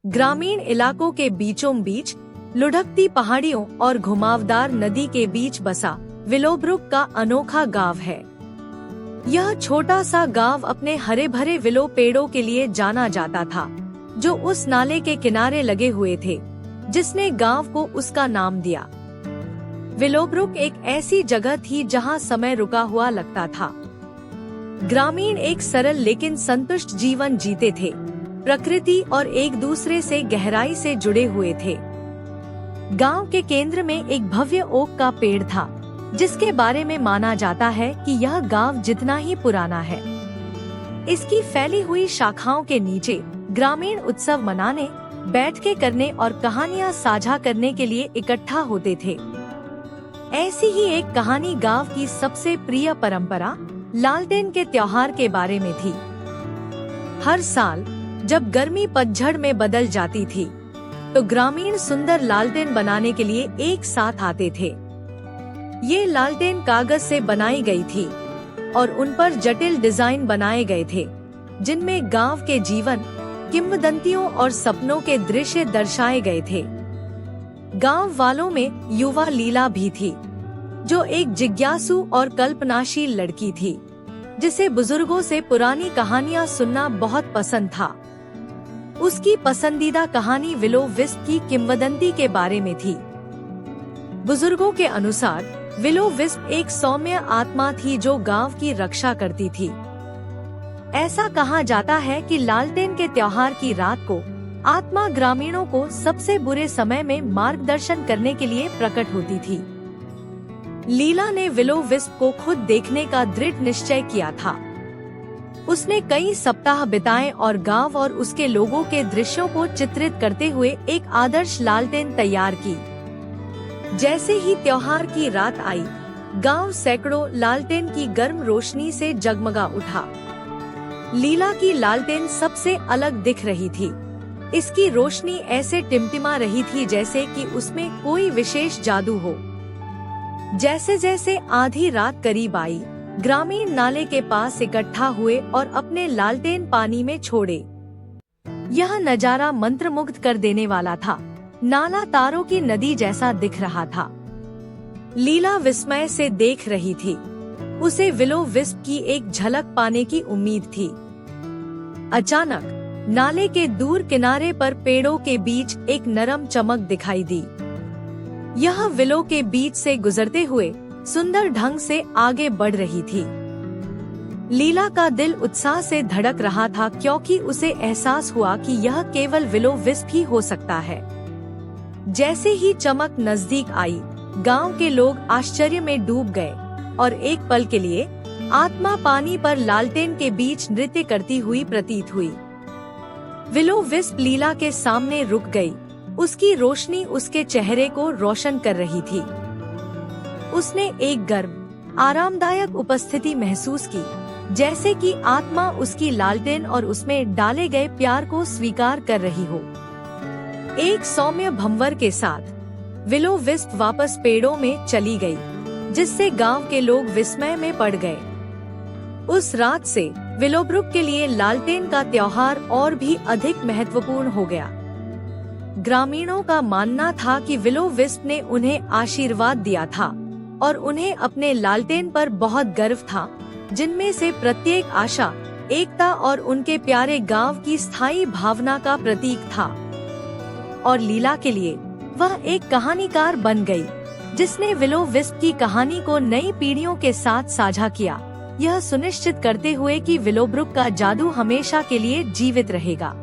ग्रामीण इलाकों के बीचों बीच लुढ़कती पहाड़ियों और घुमावदार नदी के बीच बसा विलोब्रुक का अनोखा गांव है। यह छोटा सा गांव अपने हरे भरे विलो पेड़ों के लिए जाना जाता था, जो उस नाले के किनारे लगे हुए थे, जिसने गांव को उसका नाम दिया। विलोब्रुक एक ऐसी जगह थी जहां समय रुका हुआ लगता था। ग्रामीण एक सरल लेकिन संतुष्ट जीवन जीते थे, प्रकृति और एक दूसरे से गहराई से जुड़े हुए थे। गांव के केंद्र में एक भव्य ओक का पेड़ था, जिसके बारे में माना जाता है कि यह गांव जितना ही पुराना है। इसकी फैली हुई शाखाओं के नीचे ग्रामीण उत्सव मनाने, बैठकें करने और कहानियां साझा करने के लिए इकट्ठा होते थे। ऐसी ही एक कहानी गांव की सबसे प्रिय परंपरा लालटेन के त्योहार के बारे में थी। हर साल जब गर्मी पतझड़ में बदल जाती थी, तो ग्रामीण सुंदर लालटेन बनाने के लिए एक साथ आते थे। ये लालटेन कागज से बनाई गई थी और उन पर जटिल डिजाइन बनाए गए थे, जिनमें गांव के जीवन, किंवदंतियों और सपनों के दृश्य दर्शाए गए थे। गांव वालों में युवा लीला भी थी, जो एक जिज्ञासु और कल्पनाशील लड़की थी, जिसे बुजुर्गों से पुरानी कहानियां सुनना बहुत पसंद था। उसकी पसंदीदा कहानी विलो विस्प की किंवदंती के बारे में थी। बुजुर्गों के अनुसार विलो विस्प एक सौम्य आत्मा थी जो गांव की रक्षा करती थी। ऐसा कहा जाता है कि लालटेन के त्योहार की रात को आत्मा ग्रामीणों को सबसे बुरे समय में मार्गदर्शन करने के लिए प्रकट होती थी। लीला ने विलो विस्प को खुद देखने का दृढ़ निश्चय किया था। उसने कई सप्ताह बिताए और गांव और उसके लोगों के दृश्यों को चित्रित करते हुए एक आदर्श लालटेन तैयार की। जैसे ही त्योहार की रात आई, गांव सैकड़ों लालटेन की गर्म रोशनी से जगमगा उठा। लीला की लालटेन सबसे अलग दिख रही थी। इसकी रोशनी ऐसे टिमटिमा रही थी जैसे कि उसमें कोई विशेष जादू हो। जैसे जैसे आधी रात करीब आई, ग्रामीण नाले के पास इकट्ठा हुए और अपने लालटेन पानी में छोड़े। यह नजारा मंत्रमुग्ध कर देने वाला था। नाला तारों की नदी जैसा दिख रहा था। लीला विस्मय से देख रही थी। उसे विलो विस्प की एक झलक पाने की उम्मीद थी। अचानक नाले के दूर किनारे पर पेड़ों के बीच एक नरम चमक दिखाई दी। यह विलो के बीच से गुजरते हुए सुंदर ढंग से आगे बढ़ रही थी। लीला का दिल उत्साह से धड़क रहा था, क्योंकि उसे एहसास हुआ कि यह केवल विलो विस्प ही हो सकता है। जैसे ही चमक नजदीक आई, गांव के लोग आश्चर्य में डूब गए और एक पल के लिए आत्मा पानी पर लालटेन के बीच नृत्य करती हुई प्रतीत हुई। विलो विस्प लीला के सामने रुक गई। उसकी रोशनी उसके चेहरे को रोशन कर रही थी। उसने एक गर्म, आरामदायक उपस्थिति महसूस की, जैसे कि आत्मा उसकी लालटेन और उसमें डाले गए प्यार को स्वीकार कर रही हो। एक सौम्य भंवर के साथ विलो विस्प वापस पेड़ों में चली गई, जिससे गांव के लोग विस्मय में पड़ गए। उस रात से विलोब्रुक के लिए लालटेन का त्योहार और भी अधिक महत्वपूर्ण हो गया। ग्रामीणों का मानना था कि विलो विस्प ने उन्हें आशीर्वाद दिया था और उन्हें अपने लालटेन पर बहुत गर्व था, जिनमें से प्रत्येक आशा, एकता और उनके प्यारे गांव की स्थायी भावना का प्रतीक था। और लीला के लिए वह एक कहानीकार बन गई, जिसने विलो विस्प की कहानी को नई पीढ़ियों के साथ साझा किया, यह सुनिश्चित करते हुए कि विलोब्रुक का जादू हमेशा के लिए जीवित रहेगा।